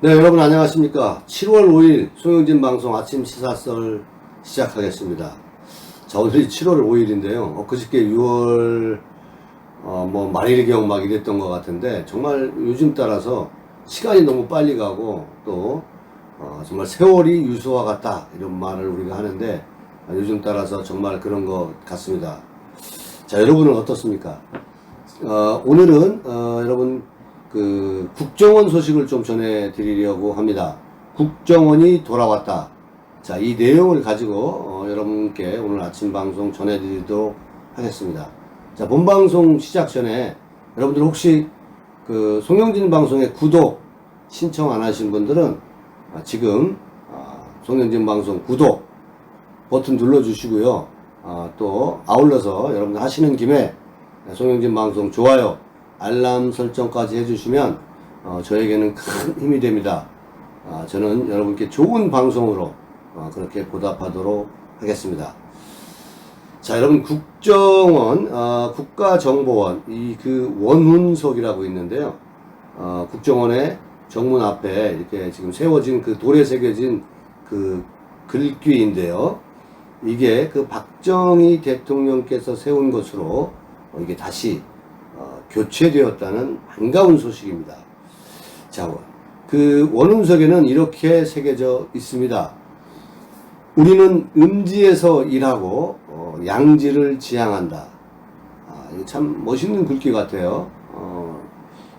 네, 여러분 안녕하십니까. 7월 5일 송영진 방송 아침 시사썰 시작하겠습니다. 자, 오늘이 7월 5일인데요. 그저께 6월 말일경 막 이랬던 것 같은데 정말 요즘 따라서 시간이 너무 빨리 가고 또 정말 세월이 유수와 같다 이런 말을 우리가 하는데 요즘 따라서 정말 그런 것 같습니다. 자, 여러분은 어떻습니까? 오늘은 여러분 국정원 소식을 좀 전해드리려고 합니다. 국정원이 돌아왔다. 자, 이 내용을 가지고 여러분께 오늘 아침 방송 전해드리도록 하겠습니다. 자, 본 방송 시작 전에 여러분들 혹시 송영진 방송의 구독 신청 안 하신 분들은 지금 송영진 방송 구독 버튼 눌러주시고요. 또 아울러서 여러분들 하시는 김에 송영진 방송 좋아요 알람 설정까지 해주시면 저에게는 큰 힘이 됩니다. 저는 여러분께 좋은 방송으로 그렇게 보답하도록 하겠습니다. 자, 여러분 국정원 국가정보원 원훈석이라고 있는데요. 국정원의 정문 앞에 이렇게 지금 세워진 돌에 새겨진 글귀인데요. 이게 박정희 대통령께서 세운 것으로 이게 다시 교체되었다는 반가운 소식입니다. 자, 원훈석에는 이렇게 새겨져 있습니다. 우리는 음지에서 일하고 양지를 지향한다. 이거 참 멋있는 글귀 같아요.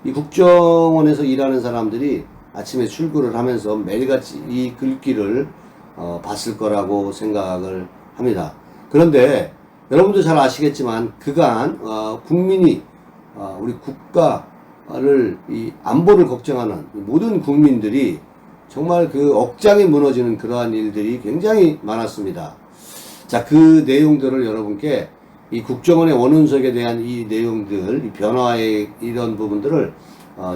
이 국정원에서 일하는 사람들이 아침에 출근을 하면서 매일같이 이 글귀를 봤을 거라고 생각을 합니다. 그런데 여러분도 잘 아시겠지만 그간 국민이 우리 국가를 이 안보를 걱정하는 모든 국민들이 정말 억장이 무너지는 그러한 일들이 굉장히 많았습니다. 자, 그 내용들을 여러분께 이 국정원의 원훈석에 대한 이 내용들, 이 변화의 이런 부분들을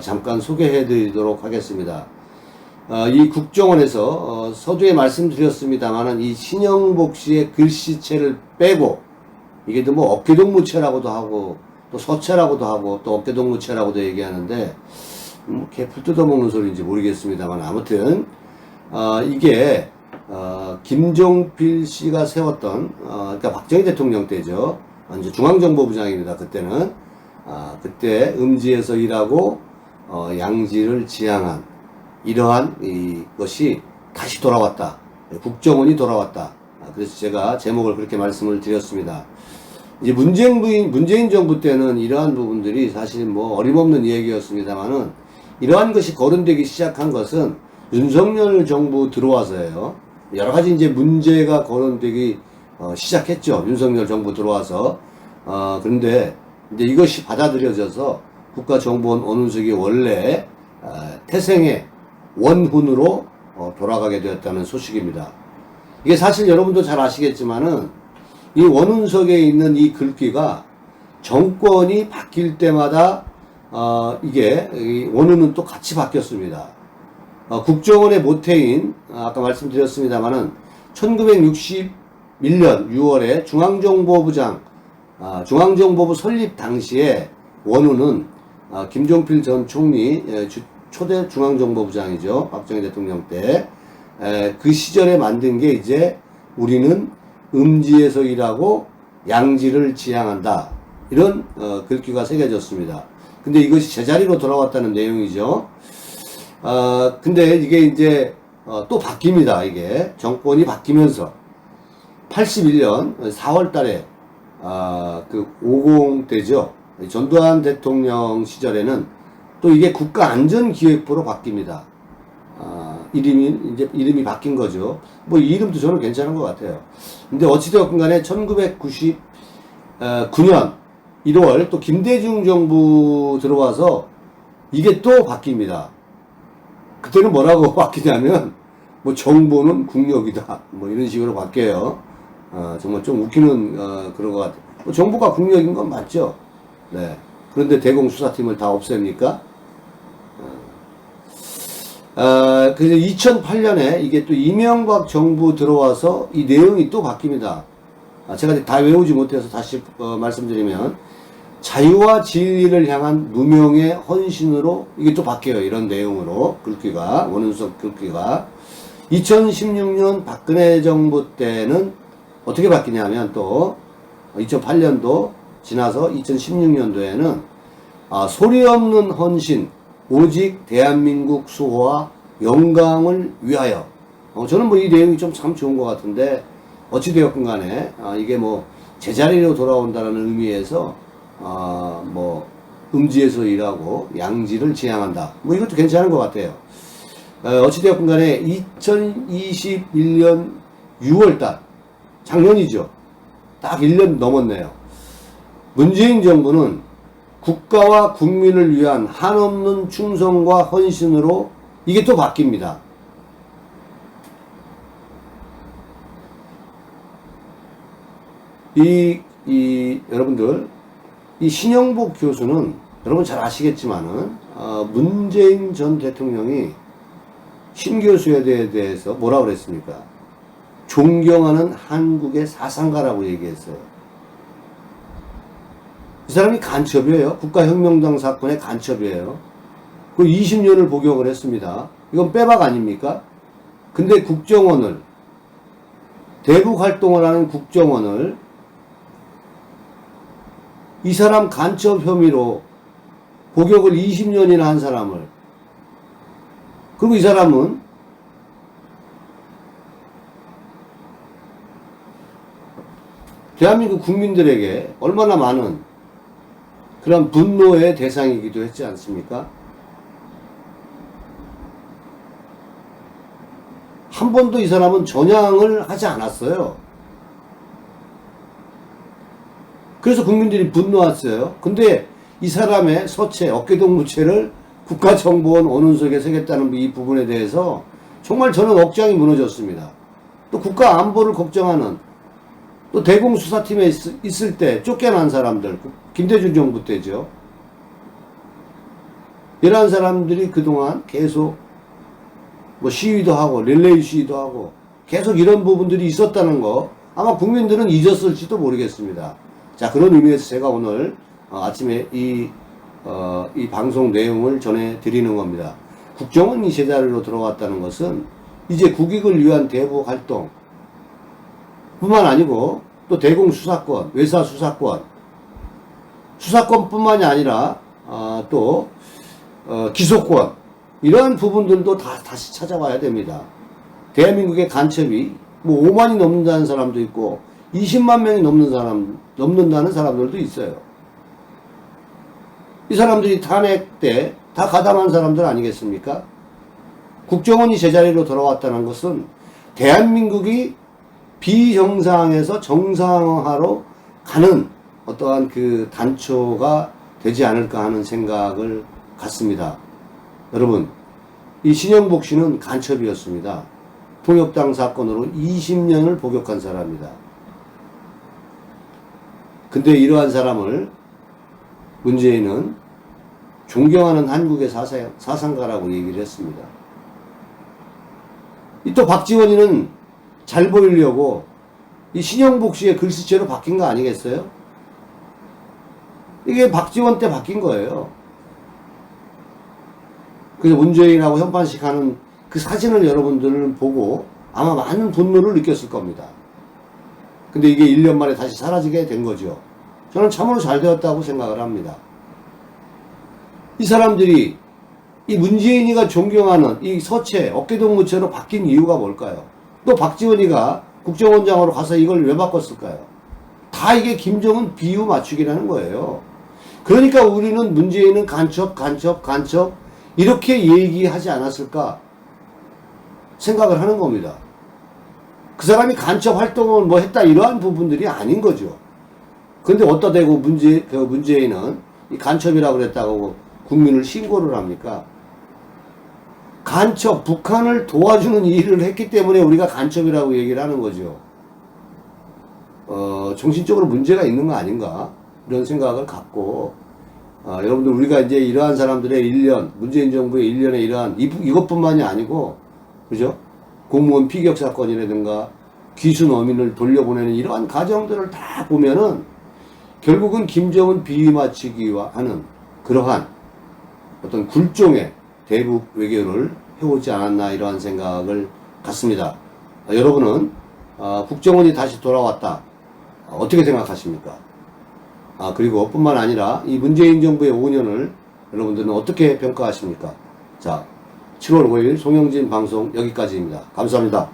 잠깐 소개해 드리도록 하겠습니다. 이 국정원에서 서두에 말씀드렸습니다만은 이 신영복 씨의 글씨체를 빼고 이게 어깨동무체라고도 하고 또 서체라고도 하고 또 어깨동무체라고도 얘기하는데 개풀 뜯어먹는 소리인지 모르겠습니다만 아무튼 이게 김종필 씨가 세웠던 그러니까 박정희 대통령 때죠. 이제 중앙정보부장입니다. 그때는 그때 음지에서 일하고 양지를 지향한 이러한 이것이 다시 돌아왔다. 국정원이 돌아왔다. 그래서 제가 제목을 그렇게 말씀을 드렸습니다. 이제 문재인 정부 때는 이러한 부분들이 사실 어림없는 얘기였습니다만은 이러한 것이 거론되기 시작한 것은 윤석열 정부 들어와서예요. 여러 가지 이제 문제가 거론되기 시작했죠. 윤석열 정부 들어와서. 그런데 이제 이것이 받아들여져서 국가정보원 원훈석이 원래 태생의 원훈으로 돌아가게 되었다는 소식입니다. 이게 사실 여러분도 잘 아시겠지만은 이 원훈석에 있는 이 글귀가 정권이 바뀔 때마다 이게 원훈은 또 같이 바뀌었습니다. 국정원의 모태인 아까 말씀드렸습니다마는 1961년 6월에 중앙정보부 설립 당시에 원훈은 김종필 전 총리 초대 중앙정보부장이죠. 박정희 대통령 때 그 시절에 만든 게 이제 우리는 음지에서 일하고 양지를 지향한다. 이런 글귀가 새겨졌습니다. 근데 이것이 제자리로 돌아왔다는 내용이죠. 근데 이게 이제 또 바뀝니다. 이게 정권이 바뀌면서 81년 4월 달에 50대죠. 전두환 대통령 시절에는 또 이게 국가안전기획부로 바뀝니다. 이름이 바뀐 거죠. 이 이름도 저는 괜찮은 것 같아요. 근데 어찌되었건 간에 1999년 1월 또 김대중 정부 들어와서 이게 또 바뀝니다. 그때는 뭐라고 바뀌냐면 정보는 국력이다. 이런 식으로 바뀌어요. 정말 좀 웃기는 그런 것 같아요. 정보가 국력인 건 맞죠. 네. 그런데 대공수사팀을 다 없앱니까? 그래서 2008년에 이게 또 이명박 정부 들어와서 이 내용이 또 바뀝니다. 제가 다 외우지 못해서 다시 말씀드리면 자유와 진리를 향한 무명의 헌신으로 이게 또 바뀌어요. 이런 내용으로 글귀가 원은석 글귀가 2016년 박근혜 정부 때는 어떻게 바뀌냐면 또 2008년도 지나서 2016년도에는 소리 없는 헌신 오직 대한민국 수호와 영광을 위하여 저는 뭐 이 내용이 좀 참 좋은 것 같은데 어찌되었건 간에 이게 뭐 제자리로 돌아온다는 의미에서 뭐 음지에서 일하고 양지를 지향한다 뭐 이것도 괜찮은 것 같아요. 어찌되었건 간에 2021년 6월달 작년이죠. 딱 1년 넘었네요. 문재인 정부는 국가와 국민을 위한 한없는 충성과 헌신으로 이게 또 바뀝니다. 여러분들, 이 신영복 교수는 여러분 잘 아시겠지만은, 문재인 전 대통령이 신 교수에 대해서 뭐라고 그랬습니까? 존경하는 한국의 사상가라고 얘기했어요. 이 사람이 간첩이에요. 국가혁명당 사건의 간첩이에요. 그 20년을 복역을 했습니다. 이건 빼박 아닙니까? 근데 국정원을, 대북 활동을 하는 국정원을 이 사람 간첩 혐의로 복역을 20년이나 한 사람을, 그리고 이 사람은 대한민국 국민들에게 얼마나 많은 그런 분노의 대상이기도 했지 않습니까? 한 번도 이 사람은 전향을 하지 않았어요. 그래서 국민들이 분노했어요. 근데 이 사람의 서체, 어깨동무체를 국가정보원 원운석에 새겼다는 이 부분에 대해서 정말 저는 억장이 무너졌습니다. 또 국가 안보를 걱정하는, 또 대공수사팀에 있을 때 쫓겨난 사람들, 김대중 정부 때죠. 이러한 사람들이 그동안 계속 뭐 시위도 하고 릴레이 시위도 하고 계속 이런 부분들이 있었다는 거 아마 국민들은 잊었을지도 모르겠습니다. 자, 그런 의미에서 제가 오늘 아침에 이 방송 내용을 전해드리는 겁니다. 국정원이 제자리로 들어왔다는 것은 이제 국익을 위한 대북 활동 뿐만 아니고 또 대공수사권, 외사수사권, 수사권뿐만이 아니라 또 기소권, 이러한 부분들도 다시 찾아와야 됩니다. 대한민국의 간첩이 뭐 5만이 넘는다는 사람도 있고 20만 명이 넘는다는 사람들도 있어요. 이 사람들이 탄핵 때 다 가담한 사람들 아니겠습니까? 국정원이 제자리로 돌아왔다는 것은 대한민국이 비정상에서 정상화로 가는 어떠한 그 단초가 되지 않을까 하는 생각을 갖습니다. 여러분, 이 신영복 씨는 간첩이었습니다. 통역당 사건으로 20년을 복역한 사람입니다. 근데 이러한 사람을 문재인은 존경하는 한국의 사상가라고 얘기를 했습니다. 또 박지원이는 잘 보이려고 이 신영복 씨의 글씨체로 바뀐 거 아니겠어요? 이게 박지원 때 바뀐 거예요. 그래서 문재인하고 현판식 하는 그 사진을 여러분들은 보고 아마 많은 분노를 느꼈을 겁니다. 근데 이게 1년 만에 다시 사라지게 된 거죠. 저는 참으로 잘 되었다고 생각을 합니다. 이 사람들이 이 문재인이가 존경하는 이 서체, 어깨동무체로 바뀐 이유가 뭘까요? 또 박지원이가 국정원장으로 가서 이걸 왜 바꿨을까요? 다 이게 김정은 비유 맞추기라는 거예요. 그러니까 우리는 문재인은 간첩 이렇게 얘기하지 않았을까 생각을 하는 겁니다. 그 사람이 간첩 활동을 뭐 했다 이러한 부분들이 아닌 거죠. 근데 어디다 대고 문재인은 이 간첩이라고 그랬다고 국민을 신고를 합니까? 간첩, 북한을 도와주는 일을 했기 때문에 우리가 간첩이라고 얘기를 하는 거죠. 정신적으로 문제가 있는 거 아닌가? 이런 생각을 갖고, 여러분들 우리가 이제 이러한 사람들의 1년, 문재인 정부의 1년의 이러한, 이것뿐만이 아니고, 그죠? 공무원 피격 사건이라든가, 귀순 어민을 돌려보내는 이러한 과정들을 다 보면은 결국은 김정은 비맞추기와 하는 그러한 어떤 굴종의 대북 외교를 해오지 않았나 이러한 생각을 갖습니다. 여러분은 국정원이 다시 돌아왔다. 어떻게 생각하십니까? 그리고 뿐만 아니라 이 문재인 정부의 5년을 여러분들은 어떻게 평가하십니까? 자, 7월 5일 송영진 방송 여기까지입니다. 감사합니다.